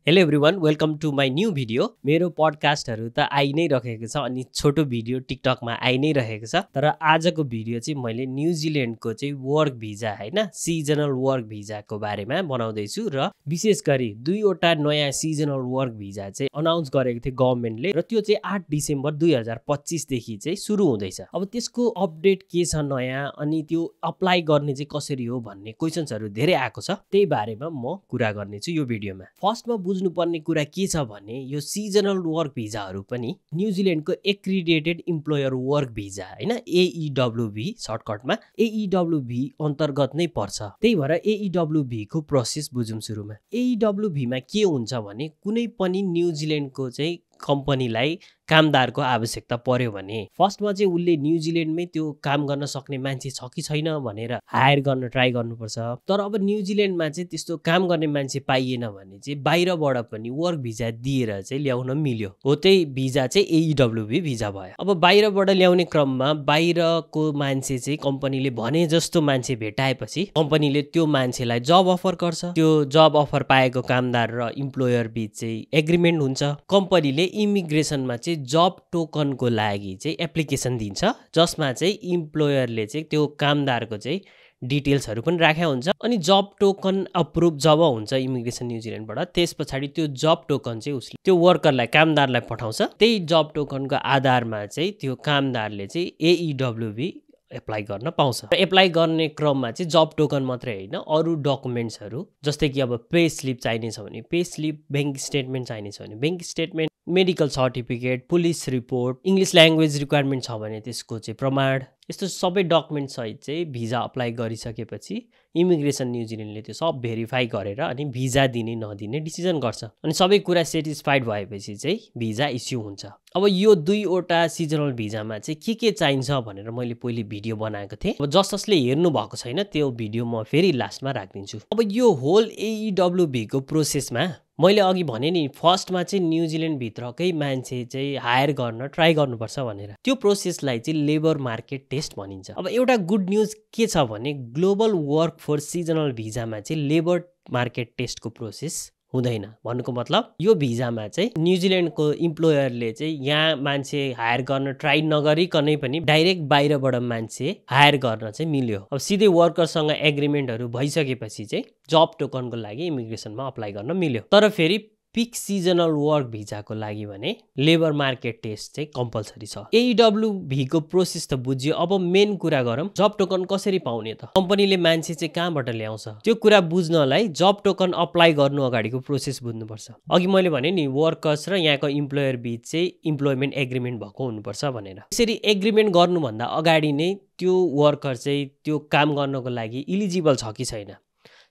Hello everyone, welcome to my new video. मेरो पडकास्टहरू त आइ नै रहेको छ अनि छोटो भिडियो टिकटकमा आइ नै रहेको छ। तर आजको भिडियो चाहिँ मैले न्युजिल्यान्डको चाहिँ वर्क भिजा होइन, सिजनल वर्क भिजाको बारेमा बनाउँदैछु। र विशेष गरी दुईवटा नयाँ सिजनल वर्क भिजा चाहिँ अनाउन्स गरेको थियो गभर्मेन्टले, र त्यो चाहिँ 8 डिसेम्बर 2025 देखि चाहिँ सुरु हुँदैछ। अब त्यसको अपडेट के छ नयाँ, अनि त्यो अप्लाई गर्ने चाहिँ कसरी हो भन्ने क्वेसन्सहरू धेरै आएको छ। त्यही बारेमा म कुरा गर्नेछु यो भिडियोमा। फर्स्टमा बुझ्नुपर्ने कुरा के छ भने यो सिजनल वर्क भिजाहरू पनि न्युजिल्यान्डको एक्रिडेटेड इम्प्लोयर वर्क भिजा होइन, AEWV सर्टकटमा AEWV अन्तर्गत नै पर्छ। त्यही भएर AEWV को प्रोसेस बुझौँ सुरुमा। AEWV मा के हुन्छ भने कुनै पनि न्युजिल्यान्डको चाहिँ कम्पनीलाई कामदारको आवश्यकता पर्यो भने फर्स्टमा चाहिँ उसले न्युजिल्यान्डमै त्यो काम गर्न सक्ने मान्छे छ कि छैन भनेर हायर गर्न ट्राई गर्नुपर्छ। तर अब न्युजिल्यान्डमा चाहिँ त्यस्तो काम गर्ने मान्छे पाइएन भने चाहिँ बाहिरबाट पनि वर्क भिजा दिएर चाहिँ ल्याउन मिल्यो। हो, त्यही भिजा चाहिँ AEWV भिजा भयो। अब बाहिरबाट ल्याउने क्रममा बाहिरको मान्छे चाहिँ कम्पनीले भने जस्तो मान्छे भेटाएपछि कम्पनीले त्यो मान्छेलाई जब अफर गर्छ। त्यो जब अफर पाएको कामदार र इम्प्लोयर बीच चाहिँ एग्रिमेन्ट हुन्छ। कम्पनीले इमिग्रेसनमा चाहिँ जब टोकनको लागि चाहिँ एप्लिकेसन दिन्छ, जसमा चाहिँ इम्प्लोयरले चाहिँ त्यो कामदारको चाहिँ डिटेल्सहरू पनि राखेको हुन्छ। अनि जब टोकन अप्रुभ जब हुन्छ इमिग्रेसन न्युजिल्यान्डबाट, त्यस पछाडि त्यो जब टोकन चाहिँ उसले त्यो वर्करलाई कामदारलाई पठाउँछ। त्यही जब टोकनको आधारमा चाहिँ त्यो कामदारले चाहिँ AEWV एप्लाई गर्न पाउँछ। र एप्लाई गर्ने क्रममा चाहिँ जब टोकन मात्रै होइन, अरू डकुमेन्ट्सहरू जस्तै कि अब पे स्लिप चाहिनेछ भने पे स्लिप, ब्याङ्क स्टेटमेन्ट चाहिनेछ भने bank statement, medical certificate, police report, English language requirement छ भने त्यसको चाहिँ प्रमाण, यस्तो सबै डकुमेन्ट सहित चाहिँ भिजा अप्लाई गरिसकेपछि इमिग्रेसन न्युजिल्यान्डले त्यो सब भेरिफाई गरेर अनि भिजा दिने नदिने डिसिजन गर्छ। अनि सबै कुरा सेटिस्फाइड भएपछि चाहिँ भिजा इस्यु हुन्छ। अब यो दुईवटा सिजनल भिजामा चाहिँ के चाहिन्छ भनेर मैले पहिले भिडियो बनाएको थिएँ। अब जसले हेर्नु भएको छैन त्यो भिडियो म फेरि लास्टमा राखिदिन्छु। अब यो होल AEWV को प्रोसेसमा मैले अघि भने नि, फर्स्टमा चाहिँ न्युजिल्यान्ड भित्रकै मान्छे चाहिँ हायर गर्न ट्राई गर्नुपर्छ भनेर। त्यो प्रोसेसलाई चाहिँ लेबर मार्केट टेस्ट भनिन्छ। अब एउटा गुड न्युज के छ भने ग्लोबल वर्क फोर्स सिजनल भिजामा चाहिँ लेबर मार्केट टेस्टको प्रोसेस हुँदैन। भन्नुको मतलब यो भिजामा चाहिँ न्युजिल्यान्डको इम्प्लोयरले चाहिँ यहाँ मान्छे हायर गर्न ट्राई नगरिकनै पनि डाइरेक्ट बाहिरबाट मान्छे हायर गर्न चाहिँ मिल्यो। अब सिधै वर्करसँग एग्रिमेन्टहरू भइसकेपछि चाहिँ जब टोकनको लागि इमिग्रेसनमा अप्लाई गर्न मिल्यो। तर फेरि पिक सिजनल वर्क भिजाको लागि भने लेबर मार्केट टेस्ट चाहिँ कम्पलसरी छ। AEWV को प्रोसेस त बुझ्यो। अब मेन कुरा गरौँ, जब टोकन कसरी पाउने त? कम्पनीले मान्छे चाहिँ कहाँबाट ल्याउँछ? त्यो कुरा बुझ्नलाई जब टोकन अप्लाई गर्नु अगाडिको प्रोसेस बुझ्नुपर्छ। अघि मैले भने नि, वर्कर्स र यहाँको इम्प्लोयर बीच चाहिँ इम्प्लोइमेन्ट एग्रिमेन्ट भएको हुनुपर्छ भनेर। यसरी एग्रिमेन्ट गर्नुभन्दा अगाडि नै त्यो वर्कर चाहिँ त्यो काम गर्नको लागि इलिजिबल छ कि छैन,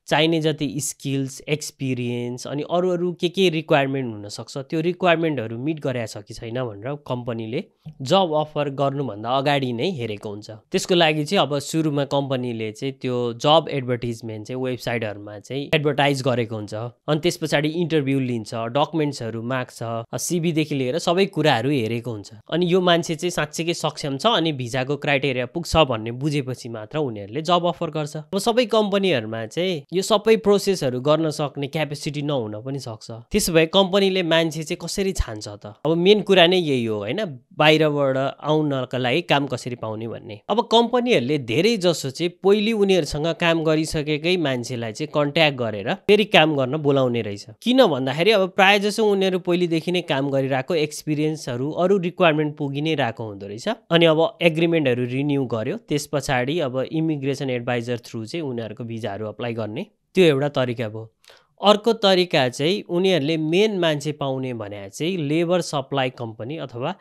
चाहिने जति स्किल्स, एक्सपिरियन्स अनि अरू के रिक्वायरमेन्ट हुनसक्छ, त्यो रिक्वायरमेन्टहरू मिट गरेको छ कि छैन भनेर कम्पनीले जब अफर गर्नुभन्दा अगाडि नै हेरेको हुन्छ। त्यसको लागि चाहिँ अब सुरुमा कम्पनीले चाहिँ त्यो जब एडभर्टिजमेन्ट चाहिँ वेबसाइटहरूमा चाहिँ एडभर्टाइज गरेको हुन्छ। अनि त्यस पछाडि इन्टरभ्यू लिन्छ, डकुमेन्ट्सहरू माग्छ, सिभीदेखि लिएर सबै कुराहरू हेरेको हुन्छ। अनि यो मान्छे चाहिँ साँच्चैकै सक्षम छ अनि भिजाको क्राइटेरिया पुग्छ भन्ने बुझेपछि मात्र उनीहरूले जब अफर गर्छ। अब सबै कम्पनीहरूमा चाहिँ यो सबै प्रोसेसहरू गर्न सक्ने क्यापेसिटी नहुन पनि सक्छ। त्यसो भए कम्पनीले मान्छे चाहिँ कसरी छान्छ त? अब मेन कुरा नै यही हो होइन, बाहिरबाट आउनका लागि काम कसरी पाउने भन्ने। अब कम्पनीहरूले धेरै जसो चाहिँ पहिले उनीहरूसँग काम गरिसकेकै मान्छेलाई चाहिँ कन्ट्याक्ट गरेर फेरि काम गर्न बोलाउने रहेछ। किन भन्दाखेरि अब प्रायः जसो उनीहरू पहिलेदेखि नै काम गरिरहेको, एक्सपिरियन्सहरू अरू रिक्वायरमेन्ट पुगि नै रहेको हुँदो रहेछ। अनि अब एग्रिमेन्टहरू रिन्यू गर्यो, त्यस पछाडि अब इमिग्रेसन एडभाइजर थ्रु चाहिँ उनीहरूको भिजाहरू अप्लाई गर्ने, त्यो एउटा तरिका भयो। अर्को तरिका चाहिँ उनीहरूले मेन मान्छे पाउने भने चाहिँ लेबर सप्लाई कम्पनी अथवा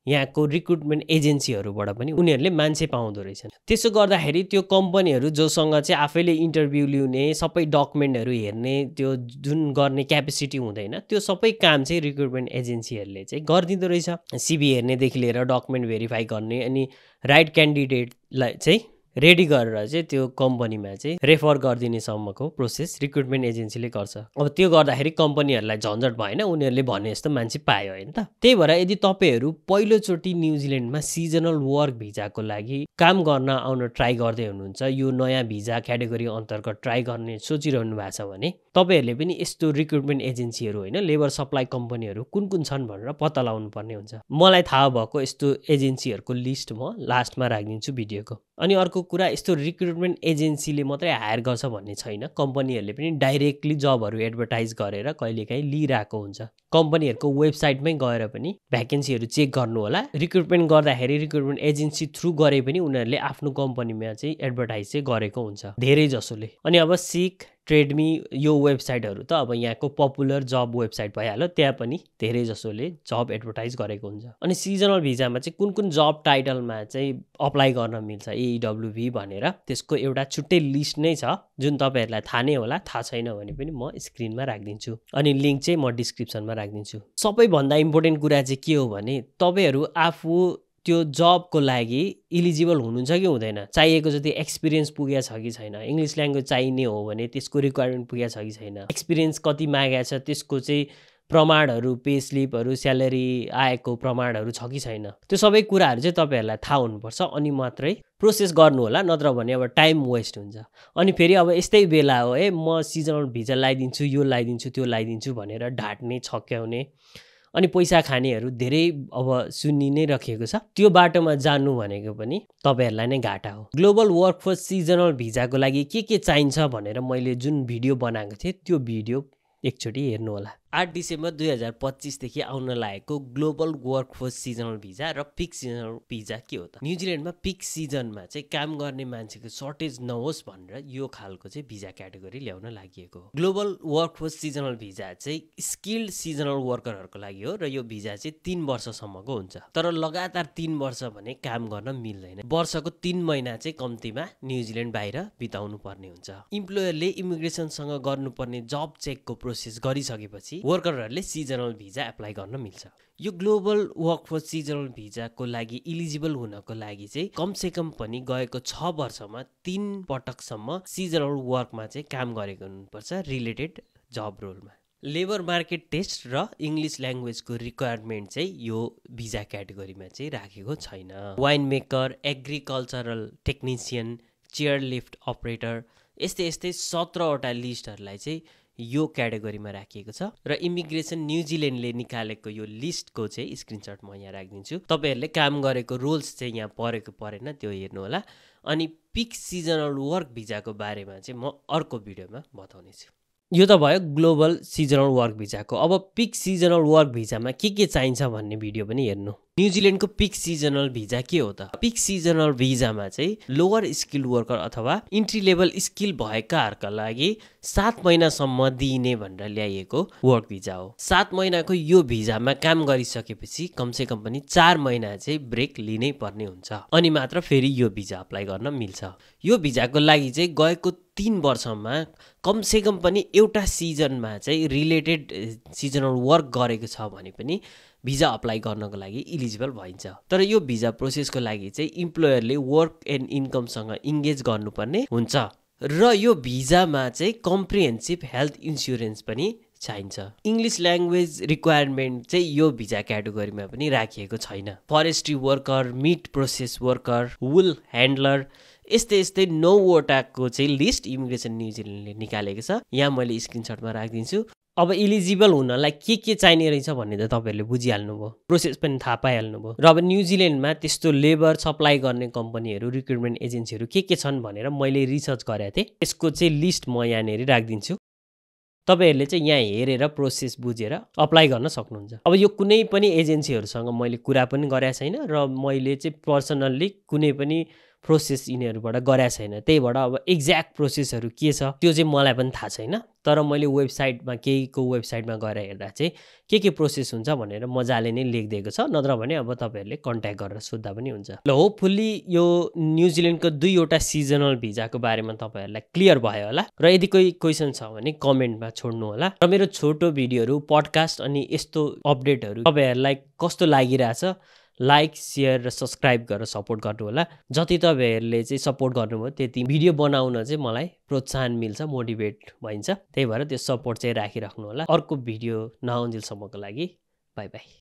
यहाँको रिक्रुटमेन्ट एजेन्सीहरूबाट पनि उनीहरूले मान्छे पाउँदो रहेछन्। त्यसो गर्दाखेरि त्यो कम्पनीहरू जोसँग चाहिँ आफैले इन्टरभ्यू लिउने, सबै डकुमेन्टहरू हेर्ने, त्यो जुन गर्ने क्यापेसिटी हुँदैन, त्यो सबै काम चाहिँ रिक्रुटमेन्ट एजेन्सीहरूले चाहिँ गरिदिँदो रहेछ। सिभी हेर्नेदेखि लिएर डकुमेन्ट भेरिफाई गर्ने, अनि राइट क्यान्डिडेटलाई चाहिँ रेडी गरेर चाहिँ त्यो कम्पनीमा चाहिँ रेफर गरिदिने सम्मको प्रोसेस रिक्रुटमेन्ट एजेन्सीले गर्छ। अब त्यो गर्दाखेरि कम्पनीहरूलाई झन्झट भएन, उनीहरूले भने जस्तो मान्छे पायो होइन त। त्यही भएर यदि तपाईँहरू पहिलोचोटि न्युजिल्यान्डमा सिजनल वर्क भिजाको लागि काम गर्न आउन ट्राई गर्दै हुनुहुन्छ, यो नयाँ भिजा क्याटेगोरी अन्तर्गत ट्राई गर्ने सोचिरहनु भएको छ भने तपाईँहरूले पनि यस्तो रिक्रुटमेन्ट एजेन्सीहरू होइन लेबर सप्लाई कम्पनीहरू कुन कुन छन् भनेर पत्ता लगाउनु पर्ने हुन्छ। मलाई थाहा भएको यस्तो एजेन्सीहरूको लिस्ट म लास्टमा राखिदिन्छु भिडियोको। अनि अर्को कुरा, यस्तो रिक्रुटमेन्ट एजेन्सीले मात्रै हायर गर्छ भन्ने छैन, कम्पनीहरूले पनि डाइरेक्टली जबहरू एडभर्टाइज गरेर कहिलेकाहीँ लिइरहेको हुन्छ। कम्पनीहरूको वेबसाइटमै गएर पनि भ्याकेन्सीहरू चेक गर्नु होला। रिक्रुटमेन्ट गर्दाखेरि रिक्रुटमेन्ट एजेन्सी थ्रु गरे पनि उनीहरूले आफ्नो कम्पनीमा चाहिँ एडभर्टाइज चाहिँ गरेको हुन्छ धेरै जसोले। अनि अब सिक, ट्रेडमी यो वेबसाइटहरू त अब यहाँको पपुलर जब वेबसाइट भइहाल्यो, त्यहाँ पनि धेरै जसोले जब एडभर्टाइज गरेको हुन्छ। अनि सिजनल भिजामा चाहिँ कुन कुन जब टाइटलमा चाहिँ अप्लाई गर्न मिल्छ AEWV भनेर त्यसको एउटा छुट्टै लिस्ट नै छ, जुन तपाईँहरूलाई थाहा नै होला। थाहा छैन भने पनि म स्क्रिनमा राखिदिन्छु अनि लिङ्क चाहिँ म डिस्क्रिप्सनमा राखिदिन्छु। सबैभन्दा इम्पोर्टेन्ट कुरा चाहिँ के हो भने तपाईँहरू आफू त्यो जबको लागि इलिजिबल हुनुहुन्छ कि हुँदैन, चाहिएको जति एक्सपिरियन्स पुगेको छ कि छैन, इङ्ग्लिस ल्याङ्ग्वेज चाहिने हो भने त्यसको रिक्वायरमेन्ट पुगेको छ कि छैन, एक्सपिरियन्स कति मागेको छ त्यसको चाहिँ प्रमाणहरू, पे स्लिपहरू, स्यालेरी आएको प्रमाणहरू छ कि छैन, त्यो सबै कुराहरू चाहिँ तपाईँहरूलाई थाहा हुनुपर्छ। अनि मात्रै प्रोसेस गर्नु होला, नत्र भने अब टाइम वेस्ट हुन्छ। अनि फेरि अब यस्तै बेला हो म सिजनल भिजा लगाइदिन्छु, यो लगाइदिन्छु, त्यो लगाइदिन्छु भनेर ढाँट्ने, छक्याउने अनि पैसा खानेहरू धेरै अब सुन्नि नै राखिएको छ। त्यो बाटोमा जानु भनेको पनि तपाईँहरूलाई नै घाटा हो। ग्लोबल वर्कफोर्स सिजनल भिजाको लागि के चाहिन्छ भनेर मैले जुन भिडियो बनाएको थिएँ त्यो भिडियो एकचोटि हेर्नु होला। 8 डिसेम्बर 2025 देखि आउन लागेको ग्लोबल वर्कफोर्स सिजनल भिजा र पिक सिजनल भिजा के हो त? न्युजिल्यान्डमा पिक सिजनमा चाहिँ काम गर्ने मान्छेको सर्टेज नहोस् भनेर यो खालको चाहिँ भिजा क्याटेगोरी ल्याउन लागि हो। ग्लोबल वर्कफोर्स सिजनल भिजा चाहिँ स्किल्ड सिजनल वर्करहरूको लागि हो र यो भिजा चाहिँ 3 वर्षसम्मको हुन्छ। तर लगातार 3 वर्ष भने काम गर्न मिल्दैन। वर्षको 3 महिना चाहिँ कम्तीमा न्युजिल्यान्ड बाहिर बिताउनु पर्ने हुन्छ। इम्प्लोयरले इमिग्रेसनसँग गर्नुपर्ने जब चेकको प्रोसेस गरिसकेपछि वर्करहरूले सिजनल भिजा एप्लाई गर्न मिल्छ। यो ग्लोबल वर्कफोर्स सिजनल भिजाको लागि इलिजिबल हुनको लागि चाहिँ कमसेकम पनि गएको 6 वर्षमा 3 पटकसम्म सिजनल वर्कमा चाहिँ काम गरेको हुनुपर्छ रिलेटेड जब रोलमा। लेबर मार्केट टेस्ट र इङ्ग्लिस ल्याङ्ग्वेजको रिक्वायरमेन्ट चाहिँ यो भिजा क्याटेगोरीमा चाहिँ राखेको छैन। Wine maker, agricultural technician, chair lift operator यस्तै 17वटा लिस्टहरूलाई चाहिँ यो क्याटेगोरीमा राखिएको छ। र इमिग्रेसन न्युजिल्यान्डले निकालेको यो लिस्टको चाहिँ स्क्रिनसट म यहाँ राखिदिन्छु। तपाईँहरूले काम गरेको रोल्स चाहिँ यहाँ परेको परेन त्यो हेर्नु होला। अनि पिक सिजनल वर्क भिजाको बारेमा चाहिँ म अर्को भिडियोमा बताउनेछु। यो त भयो ग्लोबल सिजनल वर्क भिजाको। अब पिक सिजनल वर्क भिजामा के चाहिन्छ भन्ने भिडियो पनि हेर्नु। न्युजिल्यान्डको पिक सिजनल भिजा के हो त? पिक सिजनल भिजामा चाहिँ लोवर स्किल वर्कर अथवा इन्ट्री लेभल स्किल भएकाहरूका लागि 7 महिनासम्म दिइने भनेर ल्याइएको वर्क भिजा हो। 7 महिनाको यो भिजामा काम गरिसकेपछि कमसेकम पनि 4 महिना चाहिँ ब्रेक लिनै पर्ने हुन्छ अनि मात्र फेरि यो भिजा अप्लाई गर्न मिल्छ। यो भिजाको लागि चाहिँ गएको 3 वर्षमा कमसेकम पनि एउटा सिजनमा चाहिँ रिलेटेड सिजनल वर्क गरेको छ भने पनि भिजा अप्लाई गर्नको लागि इलिजिबल भइन्छ। तर यो भिजा प्रोसेसको लागि चाहिँ इम्प्लोयरले वर्क एन्ड इन्कमसँग इङ्गेज गर्नुपर्ने हुन्छ र यो भिजामा चाहिँ कम्प्रिहेन्सिभ हेल्थ इन्स्योरेन्स पनि चाहिन्छ। इङ्ग्लिस ल्याङ्ग्वेज रिक्वायरमेन्ट चाहिँ यो भिजा क्याटेगोरीमा पनि राखिएको छैन। Forestry worker, meat process worker, wool handler यस्तै 9वटाको चाहिँ लिस्ट इमिग्रेसन न्युजिल्यान्डले निकालेको छ। यहाँ मैले स्क्रिनसटमा राखिदिन्छु। अब इलिजिबल हुनलाई के चाहिने रहेछ भन्ने त तपाईँहरूले बुझिहाल्नु भयो, प्रोसेस पनि थाहा पाइहाल्नु भयो। र अब न्युजिल्यान्डमा त्यस्तो लेबर सप्लाई गर्ने कम्पनीहरू, रिक्रुटमेन्ट एजेन्सीहरू के छन् भनेर मैले रिसर्च गरेको थिएँ। यसको चाहिँ लिस्ट म यहाँनिर राखिदिन्छु। तपाईँहरूले चाहिँ यहाँ हेरेर प्रोसेस बुझेर अप्लाई गर्न सक्नुहुन्छ। अब यो कुनै पनि एजेन्सीहरूसँग मैले कुरा पनि गरेको छैन र मैले चाहिँ पर्सनल्ली कुनै पनि प्रोसेस यिनीहरूबाट गरेको छैन। त्यही भएर अब एक्ज्याक्ट प्रोसेसहरू के छ त्यो चाहिँ मलाई पनि थाहा छैन। तर मैले वेबसाइटमा केहीको वेबसाइटमा गएर हेर्दा चाहिँ के प्रोसेस हुन्छ भनेर मजाले नै लेखिदिएको छ। नत्र भने अब तपाईँहरूले कन्ट्याक्ट गरेर सोद्धा पनि हुन्छ। ल होपफुल्ली यो न्युजिल्यान्डको 2वटा सिजनल भिजाको बारेमा तपाईँहरूलाई क्लियर भयो होला। र यदि कोही क्वेसन छ भने कमेन्टमा छोड्नु होला। र मेरो छोटो भिडियोहरू, पडकास्ट अनि यस्तो अपडेटहरू तपाईँहरूलाई कस्तो लागिरहेछ लाइक सेयर र सब्सक्राइब गरेर सपोर्ट गर्नु होला। जति तपाईँहरूले चाहिँ सपोर्ट गर्नुभयो त्यति भिडियो बनाउन चाहिँ मलाई प्रोत्साहन मिल्छ, मोटिभेट भइन्छ। त्यही भएर त्यो सपोर्ट चाहिँ राखिराख्नु होला। अर्को भिडियो नआउन्जेलसम्मको लागि बाई बाई।